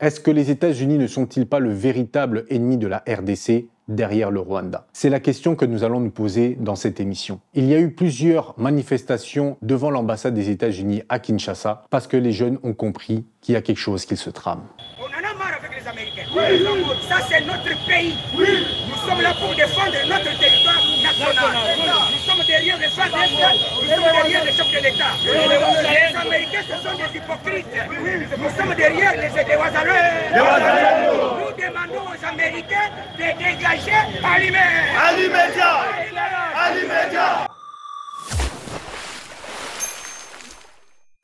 Est-ce que les États-Unis ne sont-ils pas le véritable ennemi de la RDC derrière le Rwanda? C'est la question que nous allons nous poser dans cette émission. Il y a eu plusieurs manifestations devant l'ambassade des États-Unis à Kinshasa parce que les jeunes ont compris qu'il y a quelque chose qui se trame. On en a marre avec les Américains. Oui. Ça, c'est notre pays. Oui. Nous sommes là pour défendre notre territoire national. Nous sommes derrière les femmes d'État. Nous sommes derrière les chefs de l'État. Les Américains, ce sont des hypocrites. Nous sommes derrière les Wazaleux. Nous demandons aux Américains de dégager à l'immédiat.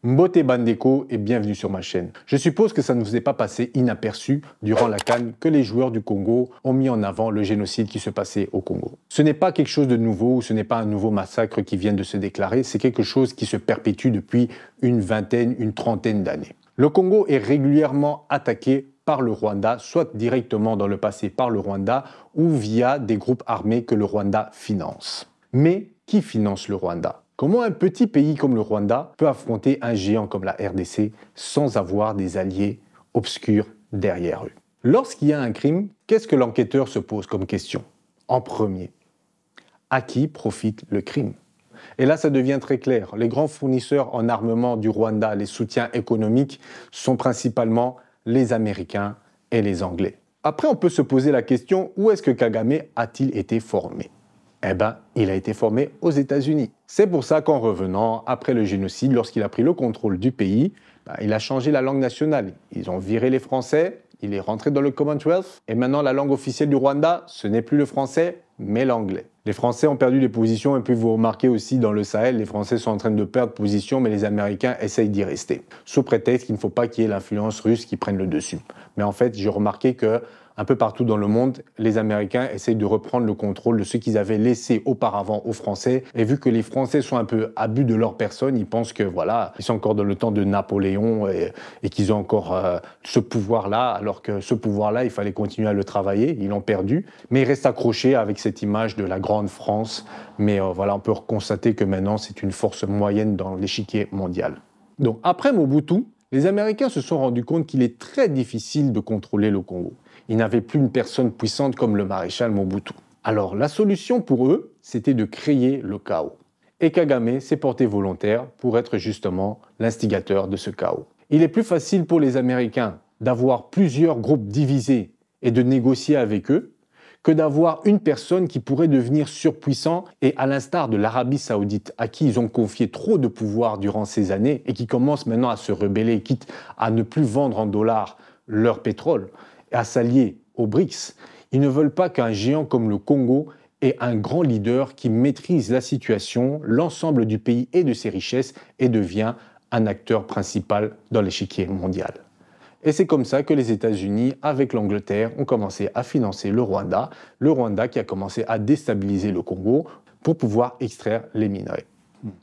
Mbote Bandeko et bienvenue sur ma chaîne. Je suppose que ça ne vous est pas passé inaperçu durant la CAN que les joueurs du Congo ont mis en avant le génocide qui se passait au Congo. Ce n'est pas quelque chose de nouveau, ce n'est pas un nouveau massacre qui vient de se déclarer, c'est quelque chose qui se perpétue depuis une vingtaine, une trentaine d'années. Le Congo est régulièrement attaqué par le Rwanda, soit directement dans le passé par le Rwanda ou via des groupes armés que le Rwanda finance. Mais qui finance le Rwanda ? Comment un petit pays comme le Rwanda peut affronter un géant comme la RDC sans avoir des alliés obscurs derrière eux? Lorsqu'il y a un crime, qu'est-ce que l'enquêteur se pose comme question? En premier, à qui profite le crime? Et là, ça devient très clair. Les grands fournisseurs en armement du Rwanda, les soutiens économiques, sont principalement les Américains et les Anglais. Après, on peut se poser la question, où est-ce que Kagame a-t-il été formé? Eh bien, il a été formé aux États-Unis. C'est pour ça qu'en revenant, après le génocide, lorsqu'il a pris le contrôle du pays, il a changé la langue nationale. Ils ont viré les Français, il est rentré dans le Commonwealth, et maintenant la langue officielle du Rwanda, ce n'est plus le français, mais l'anglais. Les Français ont perdu des positions, et puis vous remarquez aussi dans le Sahel, les Français sont en train de perdre position, mais les Américains essayent d'y rester. Sous prétexte qu'il ne faut pas qu'il y ait l'influence russe qui prenne le dessus. Mais en fait, j'ai remarqué que un peu partout dans le monde, les Américains essayent de reprendre le contrôle de ce qu'ils avaient laissé auparavant aux Français. Et vu que les Français sont un peu à but de leur personne, ils pensent que voilà, ils sont encore dans le temps de Napoléon et qu'ils ont encore ce pouvoir-là, alors que ce pouvoir-là, il fallait continuer à le travailler. Ils l'ont perdu. Mais ils restent accrochés avec cette image de la grande France. Mais voilà, on peut constater que maintenant, c'est une force moyenne dans l'échiquier mondial. Donc après Mobutu, les Américains se sont rendus compte qu'il est très difficile de contrôler le Congo. Ils n'avaient plus une personne puissante comme le maréchal Mobutu. Alors la solution pour eux, c'était de créer le chaos. Et Kagame s'est porté volontaire pour être justement l'instigateur de ce chaos. Il est plus facile pour les Américains d'avoir plusieurs groupes divisés et de négocier avec eux que d'avoir une personne qui pourrait devenir surpuissant et à l'instar de l'Arabie Saoudite, à qui ils ont confié trop de pouvoir durant ces années et qui commence maintenant à se rebeller, quitte à ne plus vendre en dollars leur pétrole, à s'allier aux BRICS. Ils ne veulent pas qu'un géant comme le Congo ait un grand leader qui maîtrise la situation, l'ensemble du pays et de ses richesses et devient un acteur principal dans l'échiquier mondial. Et c'est comme ça que les États-Unis, avec l'Angleterre, ont commencé à financer le Rwanda qui a commencé à déstabiliser le Congo pour pouvoir extraire les minerais.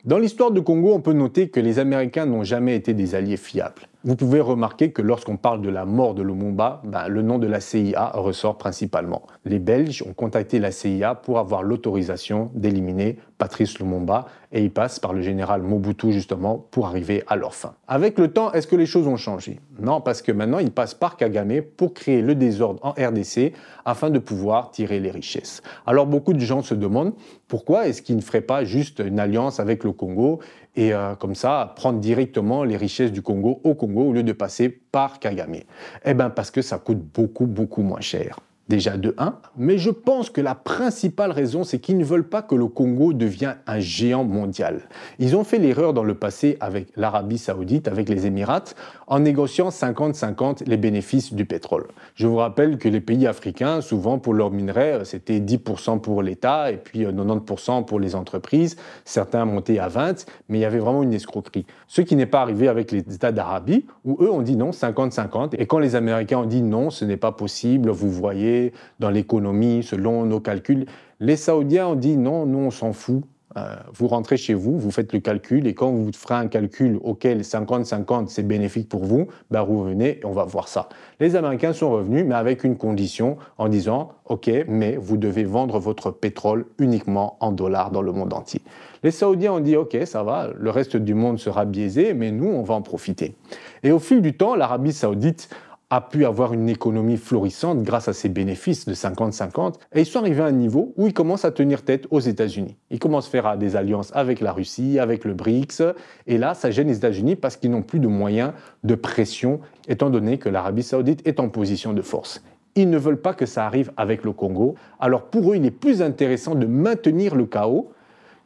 Dans l'histoire du Congo, on peut noter que les Américains n'ont jamais été des alliés fiables. Vous pouvez remarquer que lorsqu'on parle de la mort de Lumumba, le nom de la CIA ressort principalement. Les Belges ont contacté la CIA pour avoir l'autorisation d'éliminer Patrice Lumumba et ils passent par le général Mobutu justement pour arriver à leur fin. Avec le temps, est-ce que les choses ont changé? Non, parce que maintenant ils passent par Kagame pour créer le désordre en RDC afin de pouvoir tirer les richesses. Alors beaucoup de gens se demandent pourquoi est-ce qu'ils ne feraient pas juste une alliance avec le Congo et comme ça prendre directement les richesses du Congo au Congo au lieu de passer par Kagame. Eh bien parce que ça coûte beaucoup moins cher. Déjà de 1, mais je pense que la principale raison, c'est qu'ils ne veulent pas que le Congo devienne un géant mondial. Ils ont fait l'erreur dans le passé avec l'Arabie Saoudite, avec les Émirats, en négociant 50-50 les bénéfices du pétrole. Je vous rappelle que les pays africains, souvent pour leurs minerais, c'était 10% pour l'État et puis 90% pour les entreprises. Certains montaient à 20%, mais il y avait vraiment une escroquerie. Ce qui n'est pas arrivé avec les États d'Arabie, où eux ont dit non, 50-50. Et quand les Américains ont dit non, ce n'est pas possible, vous voyez, dans l'économie, selon nos calculs. Les Saoudiens ont dit non, nous on s'en fout. Vous rentrez chez vous, vous faites le calcul et quand vous ferez un calcul auquel 50-50 c'est bénéfique pour vous, vous revenez et on va voir ça. Les Américains sont revenus mais avec une condition en disant ok, mais vous devez vendre votre pétrole uniquement en dollars dans le monde entier. Les Saoudiens ont dit ok, ça va, le reste du monde sera biaisé mais nous on va en profiter. Et au fil du temps, l'Arabie Saoudite a pu avoir une économie florissante grâce à ses bénéfices de 50-50 et ils sont arrivés à un niveau où ils commencent à tenir tête aux États-Unis. Ils commencent à faire des alliances avec la Russie, avec le BRICS et là, ça gêne les États-Unis parce qu'ils n'ont plus de moyens de pression étant donné que l'Arabie Saoudite est en position de force. Ils ne veulent pas que ça arrive avec le Congo. Alors pour eux, il est plus intéressant de maintenir le chaos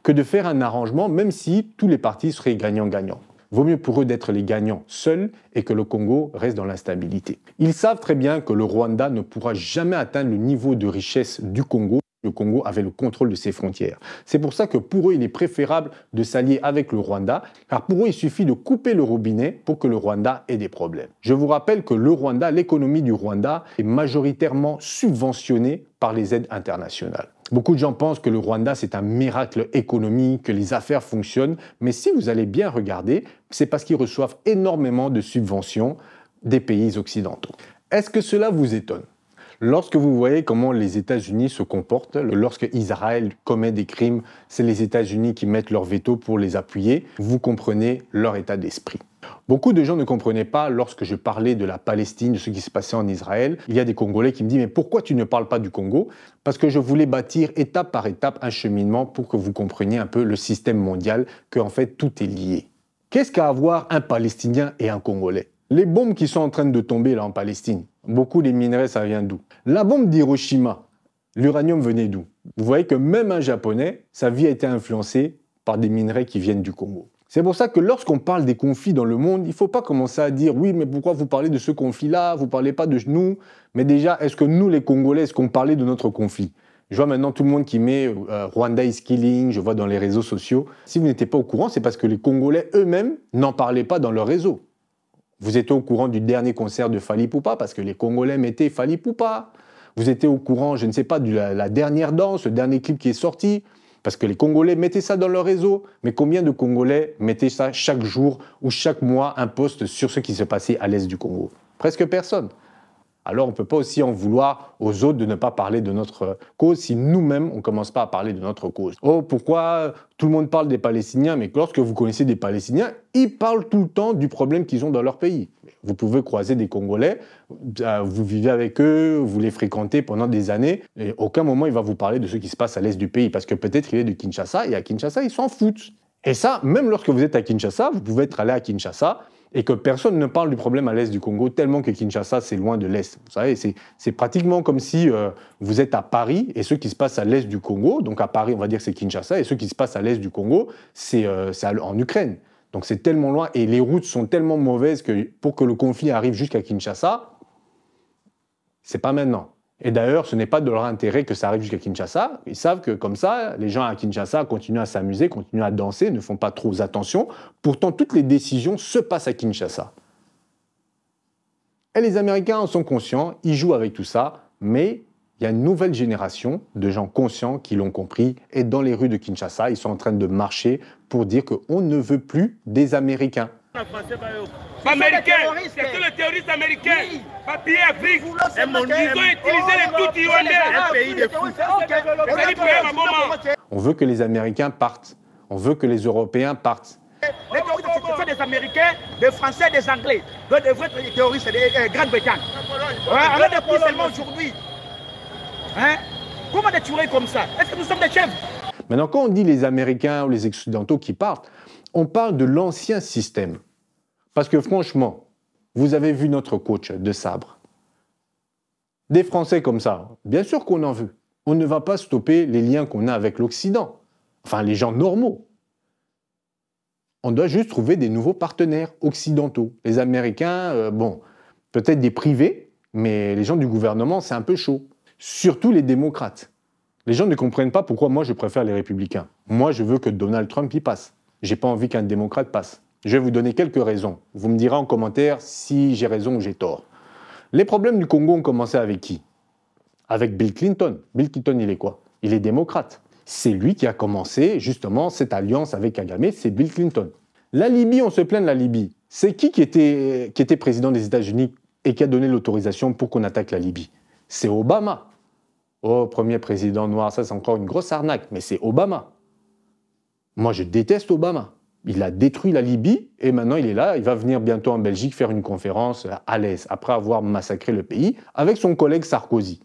que de faire un arrangement, même si tous les partis seraient gagnants-gagnants. Vaut mieux pour eux d'être les gagnants seuls et que le Congo reste dans l'instabilité. Ils savent très bien que le Rwanda ne pourra jamais atteindre le niveau de richesse du Congo. Le Congo avait le contrôle de ses frontières. C'est pour ça que pour eux, il est préférable de s'allier avec le Rwanda, car pour eux, il suffit de couper le robinet pour que le Rwanda ait des problèmes. Je vous rappelle que le Rwanda, l'économie du Rwanda, est majoritairement subventionnée par les aides internationales. Beaucoup de gens pensent que le Rwanda, c'est un miracle économique, que les affaires fonctionnent, mais si vous allez bien regarder, c'est parce qu'ils reçoivent énormément de subventions des pays occidentaux. Est-ce que cela vous étonne ? Lorsque vous voyez comment les États-Unis se comportent, lorsque Israël commet des crimes, c'est les États-Unis qui mettent leur veto pour les appuyer, vous comprenez leur état d'esprit. Beaucoup de gens ne comprenaient pas lorsque je parlais de la Palestine, de ce qui se passait en Israël. Il y a des Congolais qui me disent « Mais pourquoi tu ne parles pas du Congo ?» Parce que je voulais bâtir étape par étape un cheminement pour que vous compreniez un peu le système mondial, qu'en fait tout est lié. Qu'est-ce qu'a à voir un Palestinien et un Congolais ? Les bombes qui sont en train de tomber là en Palestine, beaucoup des minerais, ça vient d'où? La bombe d'Hiroshima, l'uranium venait d'où? Vous voyez que même un Japonais, sa vie a été influencée par des minerais qui viennent du Congo. C'est pour ça que lorsqu'on parle des conflits dans le monde, il ne faut pas commencer à dire « Oui, mais pourquoi vous parlez de ce conflit-là? Vous ne parlez pas de nous ?» Mais déjà, est-ce que nous, les Congolais, est-ce qu'on parlait de notre conflit? Je vois maintenant tout le monde qui met Rwanda is killing, je vois dans les réseaux sociaux. Si vous n'étiez pas au courant, c'est parce que les Congolais eux-mêmes n'en parlaient pas dans leur réseau. Vous étiez au courant du dernier concert de Fally Ipupa parce que les Congolais mettaient Fally Ipupa. Vous étiez au courant, je ne sais pas, de la dernière danse, le dernier clip qui est sorti parce que les Congolais mettaient ça dans leur réseau. Mais combien de Congolais mettaient ça chaque jour ou chaque mois, un post sur ce qui se passait à l'est du Congo? Presque personne. Alors on ne peut pas aussi en vouloir aux autres de ne pas parler de notre cause si nous-mêmes, on ne commence pas à parler de notre cause. Oh, pourquoi tout le monde parle des Palestiniens, mais lorsque vous connaissez des Palestiniens, ils parlent tout le temps du problème qu'ils ont dans leur pays. Vous pouvez croiser des Congolais, vous vivez avec eux, vous les fréquentez pendant des années, et à aucun moment il va vous parler de ce qui se passe à l'est du pays, parce que peut-être qu'il est de Kinshasa, et à Kinshasa, ils s'en foutent. Et ça, même lorsque vous êtes à Kinshasa, vous pouvez être allé à Kinshasa, et que personne ne parle du problème à l'est du Congo, tellement que Kinshasa, c'est loin de l'est. Vous savez, c'est pratiquement comme si vous êtes à Paris, et ce qui se passe à l'est du Congo, donc à Paris, on va dire que c'est Kinshasa, et ce qui se passe à l'est du Congo, c'est en Ukraine. Donc c'est tellement loin, et les routes sont tellement mauvaises que pour que le conflit arrive jusqu'à Kinshasa, c'est pas maintenant. Et d'ailleurs, ce n'est pas de leur intérêt que ça arrive jusqu'à Kinshasa. Ils savent que comme ça, les gens à Kinshasa continuent à s'amuser, continuent à danser, ne font pas trop attention. Pourtant, toutes les décisions se passent à Kinshasa. Et les Américains en sont conscients, ils jouent avec tout ça, mais il y a une nouvelle génération de gens conscients qui l'ont compris. Et dans les rues de Kinshasa, ils sont en train de marcher pour dire qu'on ne veut plus des Américains. Américains, c'est que les terroristes américains, oui. Papier Afrique, ils ont utilisé les tout Rwandais, un pays de fous. On veut que les Américains partent, on veut que les Européens partent. Les terroristes, ce sont des Américains, des Français, des Anglais. Donc des vrais terroristes, des Grande-Bretagne. Alors depuis seulement aujourd'hui. Hein? Comment des tueries comme ça? Est-ce que nous sommes des chefs? Maintenant, quand on dit les Américains ou les Occidentaux qui partent, on parle de l'ancien système. Parce que franchement, vous avez vu notre coach de sabre. Des Français comme ça, bien sûr qu'on en veut. On ne va pas stopper les liens qu'on a avec l'Occident. Enfin, les gens normaux. On doit juste trouver des nouveaux partenaires occidentaux. Les Américains, bon, peut-être des privés, mais les gens du gouvernement, c'est un peu chaud. Surtout les démocrates. Les gens ne comprennent pas pourquoi moi je préfère les républicains. Moi, je veux que Donald Trump y passe. J'ai pas envie qu'un démocrate passe. Je vais vous donner quelques raisons. Vous me direz en commentaire si j'ai raison ou j'ai tort. Les problèmes du Congo ont commencé avec qui? Avec Bill Clinton. Bill Clinton, il est quoi? Il est démocrate. C'est lui qui a commencé justement cette alliance avec Kagame, c'est Bill Clinton. La Libye, on se plaint de la Libye. C'est qui était président des États-Unis et qui a donné l'autorisation pour qu'on attaque la Libye? C'est Obama. Oh, premier président noir, ça c'est encore une grosse arnaque, mais c'est Obama. Moi, je déteste Obama. Il a détruit la Libye et maintenant il est là, il va venir bientôt en Belgique faire une conférence à l'aise après avoir massacré le pays avec son collègue Sarkozy.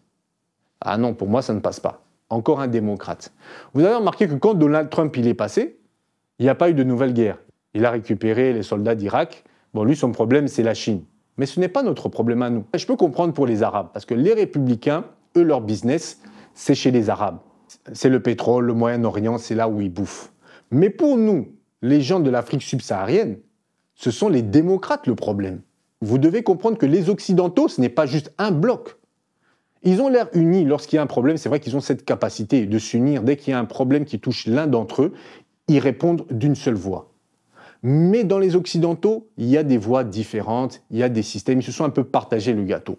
Ah non, pour moi ça ne passe pas. Encore un démocrate. Vous avez remarqué que quand Donald Trump il est passé, il n'y a pas eu de nouvelle guerre. Il a récupéré les soldats d'Irak. Bon, lui, son problème, c'est la Chine. Mais ce n'est pas notre problème à nous. Je peux comprendre pour les Arabes, parce que les républicains, eux, leur business, c'est chez les Arabes. C'est le pétrole, le Moyen-Orient, c'est là où ils bouffent. Mais pour nous, les gens de l'Afrique subsaharienne, ce sont les démocrates le problème. Vous devez comprendre que les Occidentaux, ce n'est pas juste un bloc. Ils ont l'air unis lorsqu'il y a un problème. C'est vrai qu'ils ont cette capacité de s'unir. Dès qu'il y a un problème qui touche l'un d'entre eux, ils répondent d'une seule voix. Mais dans les Occidentaux, il y a des voix différentes, il y a des systèmes, ils se sont un peu partagés le gâteau.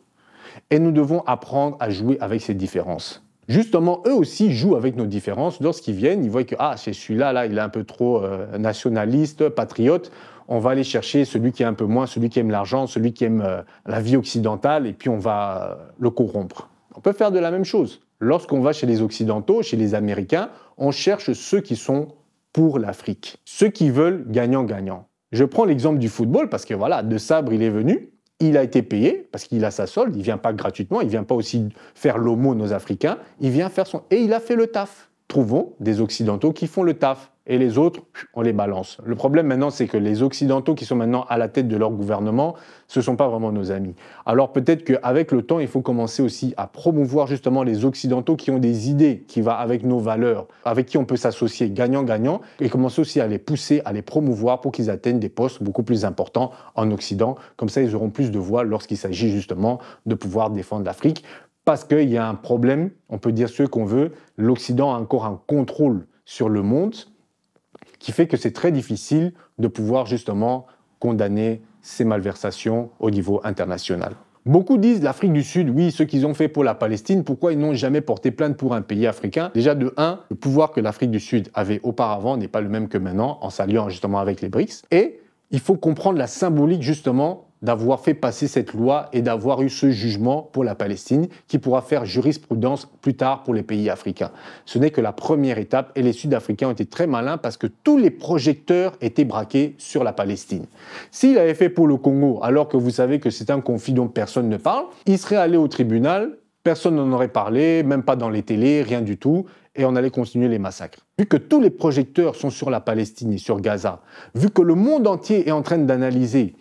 Et nous devons apprendre à jouer avec ces différences. Justement, eux aussi jouent avec nos différences. Lorsqu'ils viennent, ils voient que c'est celui-là, là, il est un peu trop nationaliste, patriote. On va aller chercher celui qui est un peu moins, celui qui aime l'argent, celui qui aime la vie occidentale, et puis on va le corrompre. On peut faire de la même chose. Lorsqu'on va chez les Occidentaux, chez les Américains, on cherche ceux qui sont pour l'Afrique. Ceux qui veulent gagnant-gagnant. Je prends l'exemple du football parce que voilà, De Sabre, il est venu, il a été payé parce qu'il a sa solde, il vient pas gratuitement, il vient pas aussi faire l'aumône aux Africains, il vient faire son... Et il a fait le taf. Trouvons des Occidentaux qui font le taf. Et les autres, on les balance. Le problème maintenant, c'est que les Occidentaux qui sont maintenant à la tête de leur gouvernement, ce ne sont pas vraiment nos amis. Alors peut-être qu'avec le temps, il faut commencer aussi à promouvoir justement les Occidentaux qui ont des idées qui vont avec nos valeurs, avec qui on peut s'associer gagnant-gagnant, et commencer aussi à les pousser, à les promouvoir pour qu'ils atteignent des postes beaucoup plus importants en Occident. Comme ça, ils auront plus de voix lorsqu'il s'agit justement de pouvoir défendre l'Afrique. Parce qu'il y a un problème, on peut dire ce qu'on veut, l'Occident a encore un contrôle sur le monde, qui fait que c'est très difficile de pouvoir justement condamner ces malversations au niveau international. Beaucoup disent l'Afrique du Sud, oui, ce qu'ils ont fait pour la Palestine, pourquoi ils n'ont jamais porté plainte pour un pays africain? Déjà de 1, le pouvoir que l'Afrique du Sud avait auparavant n'est pas le même que maintenant, en s'alliant justement avec les BRICS. Et il faut comprendre la symbolique justement d'avoir fait passer cette loi et d'avoir eu ce jugement pour la Palestine qui pourra faire jurisprudence plus tard pour les pays africains. Ce n'est que la première étape et les Sud-Africains ont été très malins parce que tous les projecteurs étaient braqués sur la Palestine. S'il avait fait pour le Congo, alors que vous savez que c'est un conflit dont personne ne parle, il serait allé au tribunal, personne n'en aurait parlé, même pas dans les télés, rien du tout, et on allait continuer les massacres. Vu que tous les projecteurs sont sur la Palestine et sur Gaza, vu que le monde entier est en train d'analyser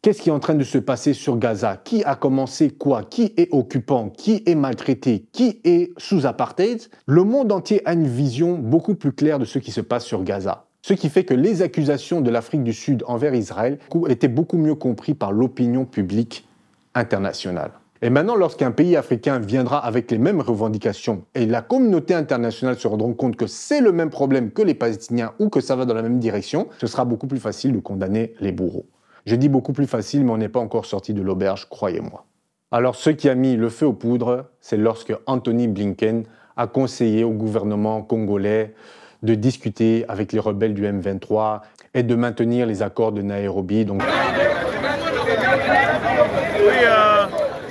qu'est-ce qui est en train de se passer sur Gaza? Qui a commencé quoi? Qui est occupant? Qui est maltraité? Qui est sous apartheid? Le monde entier a une vision beaucoup plus claire de ce qui se passe sur Gaza. Ce qui fait que les accusations de l'Afrique du Sud envers Israël étaient beaucoup mieux comprises par l'opinion publique internationale. Et maintenant, lorsqu'un pays africain viendra avec les mêmes revendications et la communauté internationale se rendra compte que c'est le même problème que les Palestiniens ou que ça va dans la même direction, ce sera beaucoup plus facile de condamner les bourreaux. Je dis beaucoup plus facile, mais on n'est pas encore sorti de l'auberge, croyez-moi. Alors, ce qui a mis le feu aux poudres, c'est lorsque Anthony Blinken a conseillé au gouvernement congolais de discuter avec les rebelles du M23 et de maintenir les accords de Nairobi. Donc... Oui,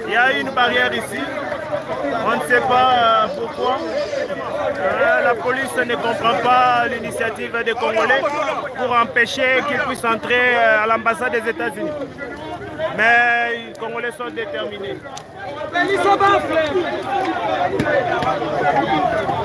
il y a une barrière ici. On ne sait pas pourquoi. La police ne comprend pas l'initiative des Congolais pour empêcher qu'ils puissent entrer à l'ambassade des États-Unis. Mais les Congolais sont déterminés.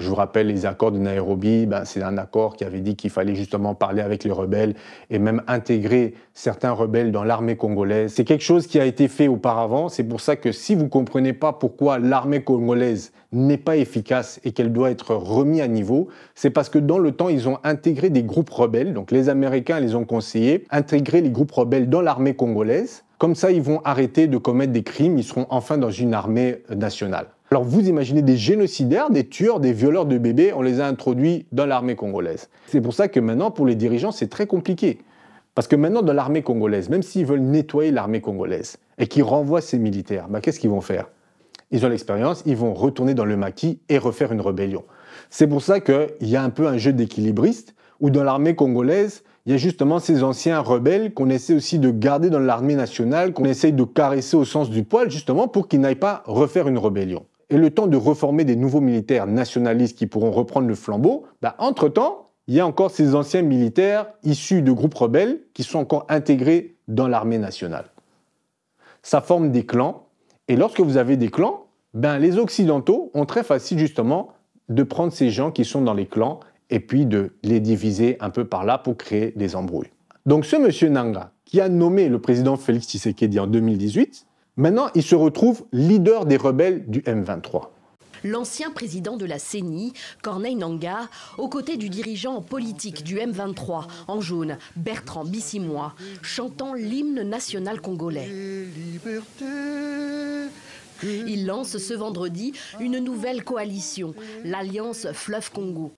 Je vous rappelle les accords de Nairobi, c'est un accord qui avait dit qu'il fallait justement parler avec les rebelles et même intégrer certains rebelles dans l'armée congolaise. C'est quelque chose qui a été fait auparavant, c'est pour ça que si vous ne comprenez pas pourquoi l'armée congolaise n'est pas efficace et qu'elle doit être remise à niveau, c'est parce que dans le temps, ils ont intégré des groupes rebelles, donc les Américains les ont conseillés, intégrer les groupes rebelles dans l'armée congolaise. Comme ça, ils vont arrêter de commettre des crimes, ils seront enfin dans une armée nationale. Alors vous imaginez des génocidaires, des tueurs, des violeurs de bébés, on les a introduits dans l'armée congolaise. C'est pour ça que maintenant, pour les dirigeants, c'est très compliqué. Parce que maintenant, dans l'armée congolaise, même s'ils veulent nettoyer l'armée congolaise et qu'ils renvoient ces militaires, qu'est-ce qu'ils vont faire? Ils ont l'expérience, ils vont retourner dans le maquis et refaire une rébellion. C'est pour ça qu'il y a un peu un jeu d'équilibriste où dans l'armée congolaise, il y a justement ces anciens rebelles qu'on essaie aussi de garder dans l'armée nationale, qu'on essaye de caresser au sens du poil, justement pour qu'ils n'aillent pas refaire une rébellion. Et le temps de reformer des nouveaux militaires nationalistes qui pourront reprendre le flambeau, entre-temps, il y a encore ces anciens militaires issus de groupes rebelles qui sont encore intégrés dans l'armée nationale. Ça forme des clans, et lorsque vous avez des clans, ben, les Occidentaux ont très facile justement de prendre ces gens qui sont dans les clans et puis de les diviser un peu par là pour créer des embrouilles. Donc ce monsieur Nanga, qui a nommé le président Félix Tshisekedi en 2018, maintenant il se retrouve leader des rebelles du M23. L'ancien président de la CENI, Corneille Nangaa, aux côtés du dirigeant politique du M23, en jaune, Bertrand Bissimois, chantant l'hymne national congolais. Il lance ce vendredi une nouvelle coalition, l'Alliance Fleuve Congo.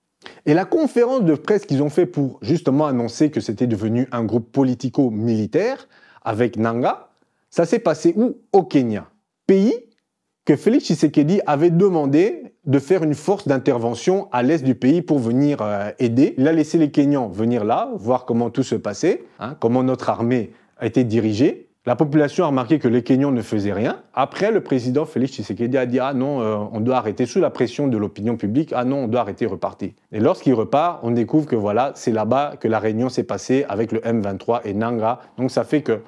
Et la conférence de presse qu'ils ont fait pour justement annoncer que c'était devenu un groupe politico-militaire avec Nanga, ça s'est passé où? Au Kenya, pays que Félix Tshisekedi avait demandé de faire une force d'intervention à l'est du pays pour venir aider. Il a laissé les Kenyans venir là, voir comment tout se passait, comment notre armée a été dirigée. La population a remarqué que les Kenyans ne faisaient rien. Après, le président Félix Tshisekedi a dit « Ah non, on doit arrêter » sous la pression de l'opinion publique. « Ah non, on doit arrêter, repartir ». Et lorsqu'il repart, on découvre que voilà, c'est là-bas que la réunion s'est passée avec le M23 et Nanga. Donc ça fait que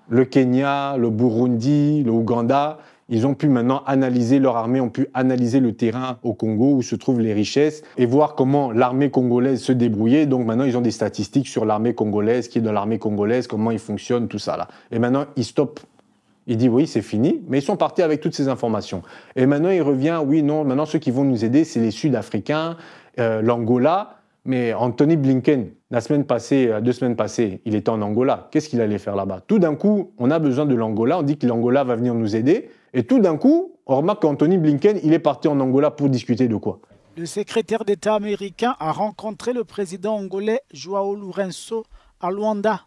le Kenya, le Burundi, le Ouganda, ils ont pu maintenant analyser leur armée, ont pu analyser le terrain au Congo où se trouvent les richesses et voir comment l'armée congolaise se débrouillait. Donc maintenant, ils ont des statistiques sur l'armée congolaise, qui est dans l'armée congolaise, comment ils fonctionnent, tout ça là. Et maintenant, ils stoppent. Ils disent oui, c'est fini, mais ils sont partis avec toutes ces informations. Et maintenant, il revient, oui, non, maintenant ceux qui vont nous aider, c'est les Sud-Africains, l'Angola. Mais Anthony Blinken, la semaine passée, 2 semaines passées, il était en Angola. Qu'est-ce qu'il allait faire là-bas? Tout d'un coup, on a besoin de l'Angola, on dit que l'Angola va venir nous aider. Et tout d'un coup, on remarque qu'Anthony Blinken, il est parti en Angola pour discuter de quoi? Le secrétaire d'État américain a rencontré le président angolais João Lourenço à Luanda.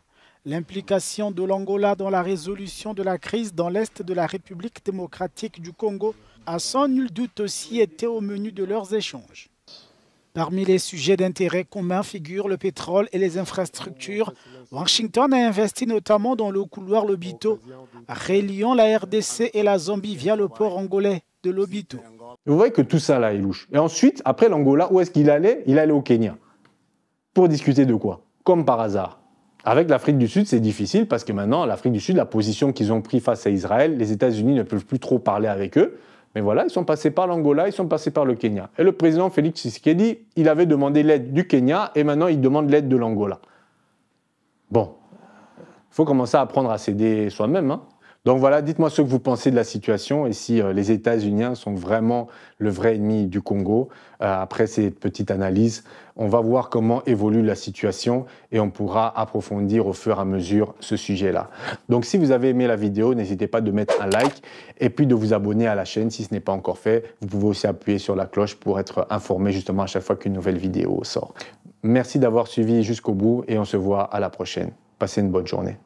L'implication de l'Angola dans la résolution de la crise dans l'est de la République démocratique du Congo a sans nul doute aussi été au menu de leurs échanges. Parmi les sujets d'intérêt commun figurent le pétrole et les infrastructures. Washington a investi notamment dans le couloir Lobito, reliant la RDC et la Zambie via le port angolais de Lobito. Vous voyez que tout ça là est louche. Et ensuite, après l'Angola, où est-ce qu'il allait? Il allait au Kenya. Pour discuter de quoi? Comme par hasard. Avec l'Afrique du Sud, c'est difficile parce que maintenant, l'Afrique du Sud, la position qu'ils ont prise face à Israël, les États-Unis ne peuvent plus trop parler avec eux. Mais voilà, ils sont passés par l'Angola, ils sont passés par le Kenya. Et le président Félix Tshisekedi, il avait demandé l'aide du Kenya et maintenant il demande l'aide de l'Angola. Bon, il faut commencer à apprendre à s'aider soi-même. Donc voilà, dites-moi ce que vous pensez de la situation et si les États-Unis sont vraiment le vrai ennemi du Congo. Après cette petite analyse, on va voir comment évolue la situation et on pourra approfondir au fur et à mesure ce sujet-là. Donc si vous avez aimé la vidéo, n'hésitez pas de mettre un like et puis de vous abonner à la chaîne si ce n'est pas encore fait. Vous pouvez aussi appuyer sur la cloche pour être informé justement à chaque fois qu'une nouvelle vidéo sort. Merci d'avoir suivi jusqu'au bout et on se voit à la prochaine. Passez une bonne journée.